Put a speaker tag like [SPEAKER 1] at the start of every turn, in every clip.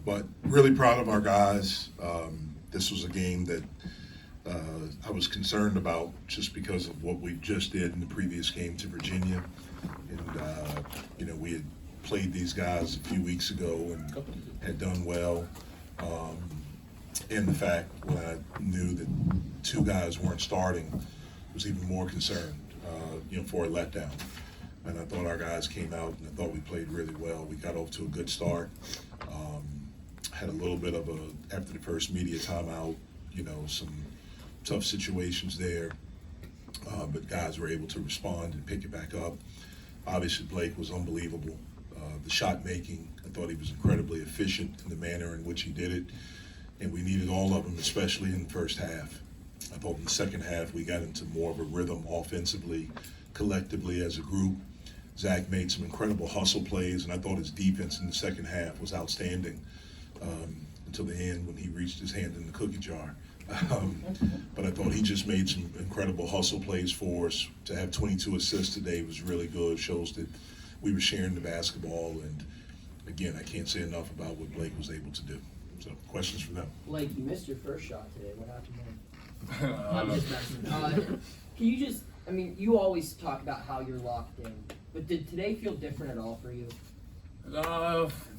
[SPEAKER 1] But really proud of our guys. This was a game that I was concerned about just because of what we just did in the previous game to Virginia. And, we had played these guys a few weeks ago and had done well. And the fact when I knew that two guys weren't starting was even more concerned, for a letdown. And I thought our guys came out and I thought we played really well. We got off to a good start. Had a little bit of after the first media timeout, some tough situations there. But guys were able to respond and pick it back up. Obviously, Blake was unbelievable. The shot making, I thought he was incredibly efficient in the manner in which he did it. And we needed all of them, especially in the first half. I thought in the second half we got into more of a rhythm offensively, collectively as a group. Zach made some incredible hustle plays, and I thought his defense in the second half was outstanding until the end when he reached his hand in the cookie jar. But I thought he just made some incredible hustle plays for us. To have 22 assists today was really good. Shows that we were sharing the basketball. And again, I can't say enough about what Blake was able to do. So, questions for them?
[SPEAKER 2] Blake, you missed your first shot today. What happened there? I'm just messing. Can you just, you always talk about how you're locked in, but did today feel different at all for you?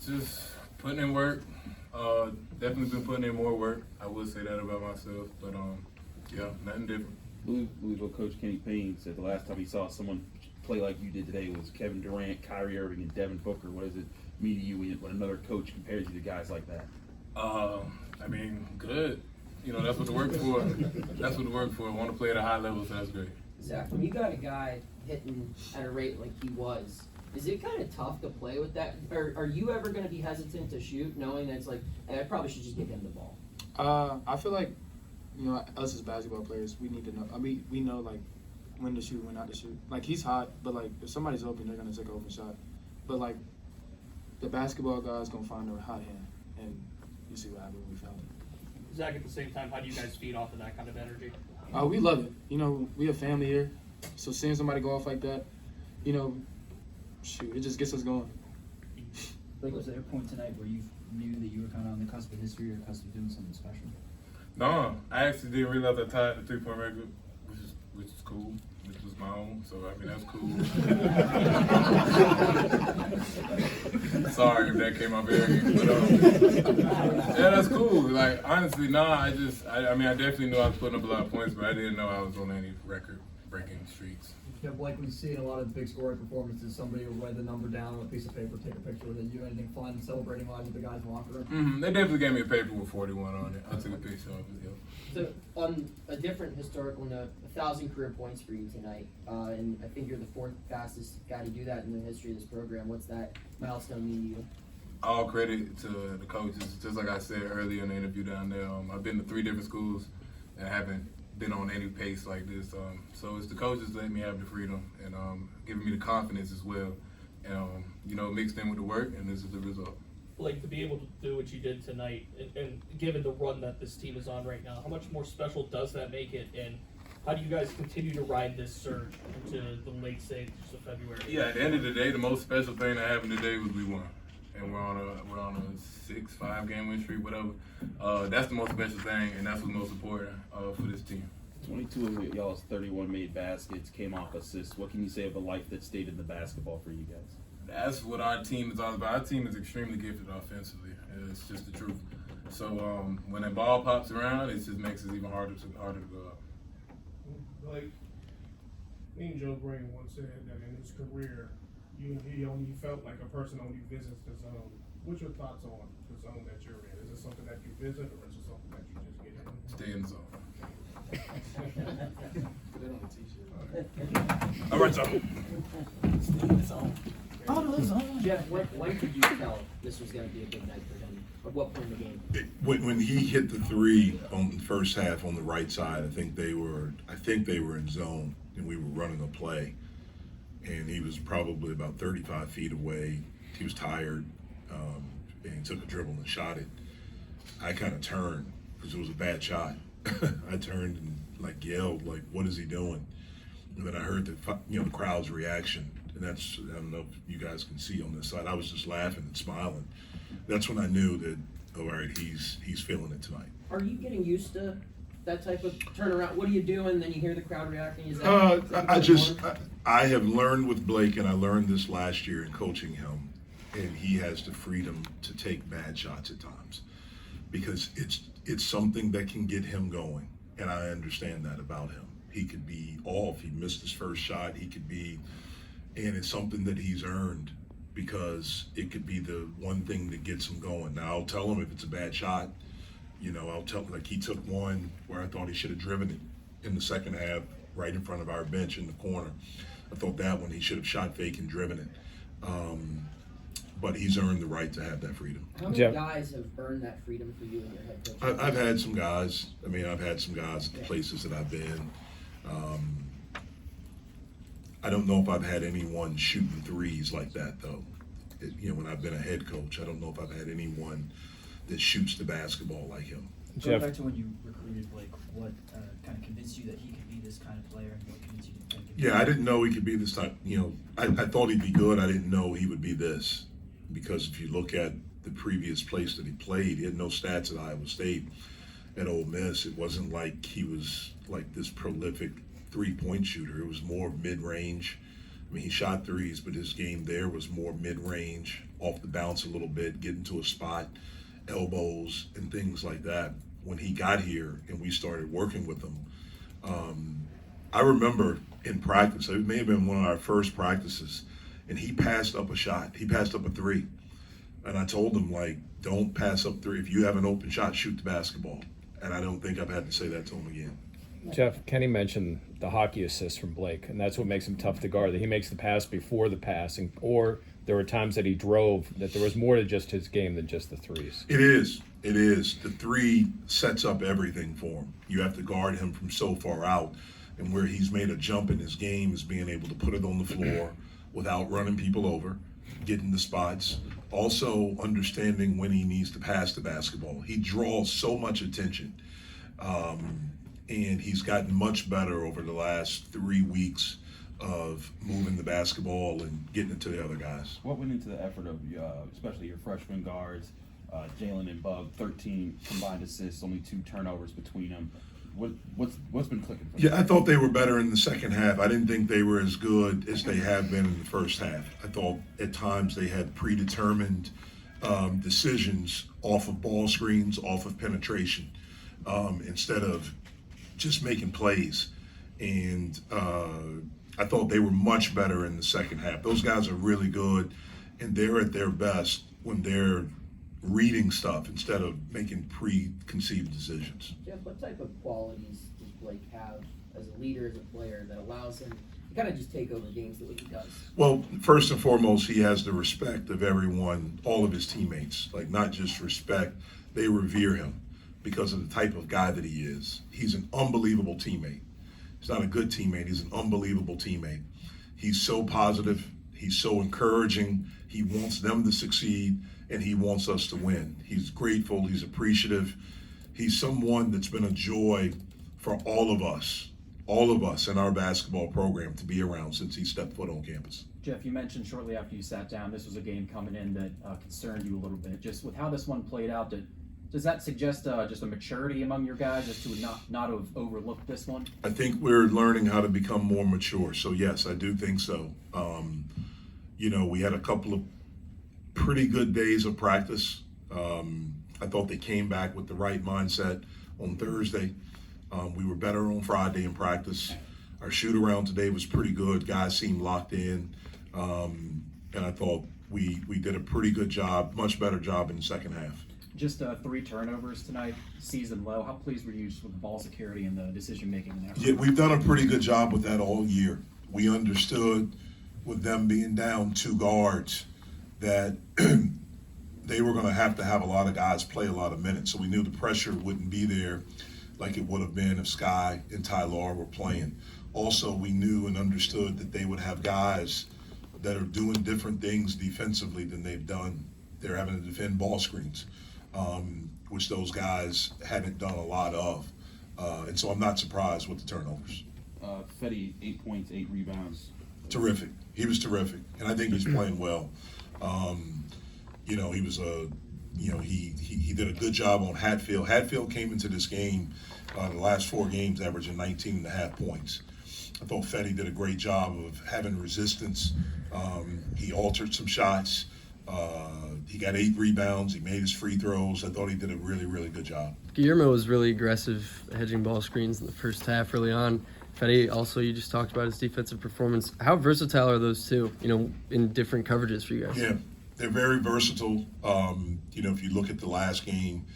[SPEAKER 3] Just putting in work. Definitely been putting in more work. I would say that about myself, but yeah, nothing different.
[SPEAKER 4] Louisville coach Kenny Payne said the last time he saw someone play like you did today was Kevin Durant, Kyrie Irving, and Devin Booker. What does it mean to you when another coach compares you to guys like that?
[SPEAKER 3] Good. That's what the work for. That's what the work for. I want to play at a high level, so that's great.
[SPEAKER 2] Zach, when you got a guy hitting at a rate like he was, is it kind of tough to play with that? Or are you ever going to be hesitant to shoot, knowing that it's like, hey, I probably should just give him the ball?
[SPEAKER 5] I feel like, us as basketball players, we need to know. We know like when to shoot, when not to shoot. Like he's hot, but like if somebody's open, they're gonna take an open shot. But like the basketball guy's gonna find a hot hand, and you see what happened when we found it.
[SPEAKER 6] Zach, at the same time, how do you guys feed off of that kind of energy?
[SPEAKER 5] We love it. We have family here, so seeing somebody go off like that, shoot, it just gets us going.
[SPEAKER 7] Like, was there a point tonight where you knew that you were kind of on the cusp of history or cusp of doing something special?
[SPEAKER 3] No, I actually didn't realize I tied the 3-point record, which is cool. Which was my own, so that's cool. Sorry if that came up arrogant, but yeah, that's cool. Like honestly, I definitely knew I was putting up a lot of points, but I didn't know I was on any record-breaking streaks.
[SPEAKER 8] Like we see in a lot of big scoring performances, somebody will write the number down on a piece of paper, take a picture with it. You do anything fun celebrating live with the guys in the locker room?
[SPEAKER 3] They definitely gave me a paper with 41 on it. I took a picture of it.
[SPEAKER 2] So on a different historical note, 1,000 career points for you tonight, and I think you're the fourth fastest guy to do that in the history of this program. What's that milestone mean to you? All
[SPEAKER 3] credit to the coaches. Just like I said earlier in the interview down there, I've been to 3 different schools and haven't been on any pace like this. So it's the coaches letting me have the freedom and giving me the confidence as well. And, mixed in with the work, and this is the result.
[SPEAKER 6] Like, to be able to do what you did tonight, and given the run that this team is on right now, how much more special does that make it? And how do you guys continue to ride this surge into the late stages of February?
[SPEAKER 3] Yeah, at the end of the day, the most special thing that happened today was we won. And we're on a 6-5 game win streak, whatever. That's the most special thing, and that's what's most important for this team.
[SPEAKER 4] 22 of y'all's 31 made baskets, came off assists. What can you say of the life that stayed in the basketball for you guys?
[SPEAKER 3] That's what our team is all about. Our team is extremely gifted offensively. It's just the truth. So when that ball pops around, it just makes it even harder to go up.
[SPEAKER 9] Like, me and Joe Green once said that in his career, he only felt like a person only visits the zone. What's your thoughts on the zone that you're in? Is it something that you visit, or is it something that you just get in?
[SPEAKER 3] Stay in the zone.
[SPEAKER 5] Put it on a t-shirt.
[SPEAKER 3] All right, so.
[SPEAKER 5] Stay in the zone.
[SPEAKER 2] Jeff, when could you tell this was going to be a big night for him? At what point in the game?
[SPEAKER 1] When he hit the 3 on the first half on the right side, I think they were in zone, and we were running a play. And he was probably about 35 feet away. He was tired, and he took a dribble and shot it. I kind of turned because it was a bad shot. I turned and yelled, what is he doing? And then I heard the crowd's reaction, and I don't know if you guys can see on this side. I was just laughing and smiling. That's when I knew that all right, he's feeling it tonight.
[SPEAKER 2] Are you getting used to that type of turnaround? What are you doing? Then you hear the crowd reacting. Is that
[SPEAKER 1] I have learned with Blake, and I learned this last year in coaching him, and he has the freedom to take bad shots at times because it's something that can get him going, and I understand that about him. He could be off. He missed his first shot. He could be, and it's something that he's earned because it could be the one thing that gets him going. Now, I'll tell him if it's a bad shot. You know, I'll tell him, like he took one where I thought he should have driven it in the second half right in front of our bench in the corner. I thought that one he should have shot fake and driven it. But he's earned the right to have that freedom.
[SPEAKER 2] How many guys have earned that freedom for you and your head coach?
[SPEAKER 1] I've had some guys. I mean, I've had some guys at the places that I've been. I don't know if I've had anyone shooting threes like that, though. You know, when I've been a head coach, I don't know if I've had anyone that shoots the basketball like him.
[SPEAKER 7] Going back to when you recruited Blake, what kind of convinced you that he could be this kind of player, and what convinced you to think?
[SPEAKER 1] Yeah, I didn't know he could be this type. You know, I thought he'd be good. I didn't know he would be this, because if you look at the previous place that he played, he had no stats at Iowa State. At Ole Miss, it wasn't like he was like this prolific three-point shooter. It was more mid-range. I mean, he shot threes, but his game there was more mid-range, off the bounce a little bit, get into a spot, elbows, and things like that. When he got here and we started working with him, I remember in practice, it may have been one of our first practices, and he passed up a shot. He passed up a three. And I told him, like, don't pass up three. If you have an open shot, shoot the basketball. And I don't think I've had to say that to him again.
[SPEAKER 10] Jeff, Kenny mentioned the hockey assist from Blake, and that's what makes him tough to guard. That he makes the pass before the passing, or there were times that he drove, that there was more to just his game than just the threes.
[SPEAKER 1] It is. The three sets up everything for him. You have to guard him from so far out, and where he's made a jump in his game is being able to put it on the floor without running people over, getting the spots, also understanding when he needs to pass the basketball. He draws so much attention. And he's gotten much better over the last 3 weeks of moving the basketball and getting it to the other guys.
[SPEAKER 4] What went into the effort of, especially your freshman guards, Jalen and Bub, 13 combined assists, only 2 turnovers between them? What's been clicking for them?
[SPEAKER 1] Yeah, I thought they were better in the second half. I didn't think they were as good as they have been in the first half. I thought at times they had predetermined decisions off of ball screens, off of penetration, instead of just making plays. And I thought they were much better in the second half. Those guys are really good, and they're at their best when they're reading stuff instead of making preconceived decisions.
[SPEAKER 2] Jeff, what type of qualities does Blake have as a leader, as a player, that allows him to kind of just take over games the way he does?
[SPEAKER 1] Well, first and foremost, he has the respect of everyone, all of his teammates. Like, not just respect, they revere him because of the type of guy that he is. He's an unbelievable teammate. He's not a good teammate, he's an unbelievable teammate. He's so positive, he's so encouraging, he wants them to succeed, and he wants us to win. He's grateful, he's appreciative. He's someone that's been a joy for all of us in our basketball program to be around since he stepped foot on campus.
[SPEAKER 7] Jeff, you mentioned shortly after you sat down, this was a game coming in that concerned you a little bit. Just with how this one played out, does that suggest just a maturity among your guys as to not have overlooked this one?
[SPEAKER 1] I think we're learning how to become more mature. So yes, I do think so. We had a couple of pretty good days of practice. I thought they came back with the right mindset on Thursday. We were better on Friday in practice. Our shoot around today was pretty good. Guys seemed locked in. And I thought we did a pretty good job, much better job in the second half.
[SPEAKER 7] Just 3 turnovers tonight, season low. How pleased were you with the ball security and the decision making in that?
[SPEAKER 1] Yeah, we've done a pretty good job with that all year. We understood with them being down 2 guards that they were going to have a lot of guys play a lot of minutes. So we knew the pressure wouldn't be there like it would have been if Sky and Tyler were playing. Also, we knew and understood that they would have guys that are doing different things defensively than they've done. They're having to defend ball screens, which those guys haven't done a lot of. And so I'm not surprised with the turnovers.
[SPEAKER 4] Fetty, 8 points, 8 rebounds.
[SPEAKER 1] Terrific. He was terrific. And I think he's playing well. He was a he did a good job on Hatfield. Hatfield came into this game, the last 4 games, averaging 19.5 points. I thought Fetty did a great job of having resistance. He altered some shots. He got 8 rebounds. He made his free throws. I thought he did a really, really good job.
[SPEAKER 11] Guillermo was really aggressive, hedging ball screens in the first half early on. Fetty, also, you just talked about his defensive performance. How versatile are those two, in different coverages for you guys?
[SPEAKER 1] Yeah, they're very versatile. If you look at the last game,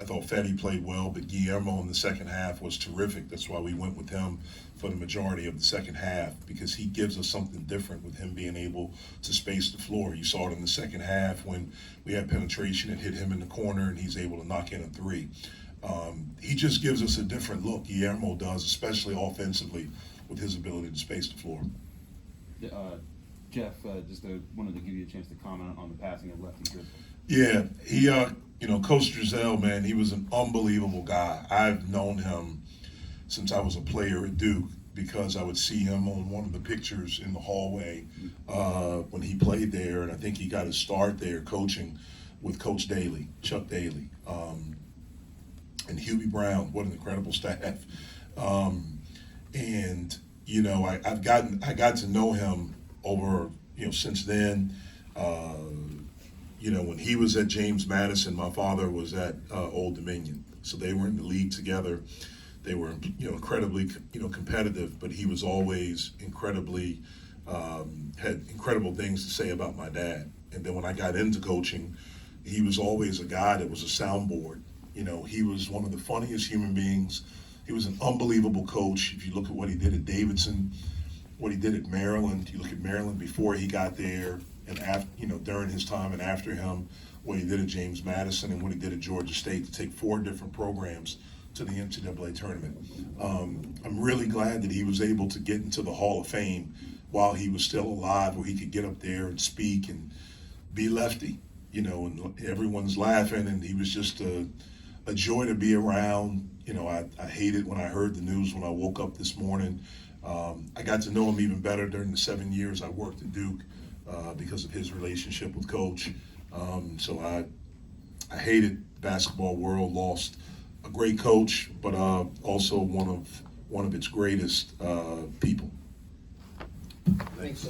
[SPEAKER 1] I thought Fetty played well, but Guillermo in the second half was terrific. That's why we went with him for the majority of the second half, because he gives us something different with him being able to space the floor. You saw it in the second half when we had penetration and hit him in the corner, and he's able to knock in a 3. He just gives us a different look. Guillermo does, especially offensively, with his ability to space the floor.
[SPEAKER 4] Jeff, just wanted to give you a chance to comment on the passing of Lefty.
[SPEAKER 1] Yeah, he, Coach Driesell, man, he was an unbelievable guy. I've known him since I was a player at Duke, because I would see him on one of the pictures in the hallway when he played there, and I think he got his start there coaching with Coach Daly, Chuck Daly, and Hubie Brown. What an incredible staff! I got to know him over since then. When he was at James Madison, my father was at Old Dominion, so they were in the league together. They were, incredibly, competitive, but he was always incredibly, had incredible things to say about my dad. And then when I got into coaching, he was always a guy that was a soundboard. He was one of the funniest human beings. He was an unbelievable coach. If you look at what he did at Davidson, what he did at Maryland, you look at Maryland before he got there, and after, during his time and after him, what he did at James Madison and what he did at Georgia State to take 4 different programs to the NCAA tournament. I'm really glad that he was able to get into the Hall of Fame while he was still alive, where he could get up there and speak and be Lefty, and everyone's laughing, and he was just a joy to be around. I hated when I heard the news when I woke up this morning. I got to know him even better during the 7 years I worked at Duke because of his relationship with Coach. So I hated the basketball world, lost a great coach, but also one of its greatest people.
[SPEAKER 2] Thanks.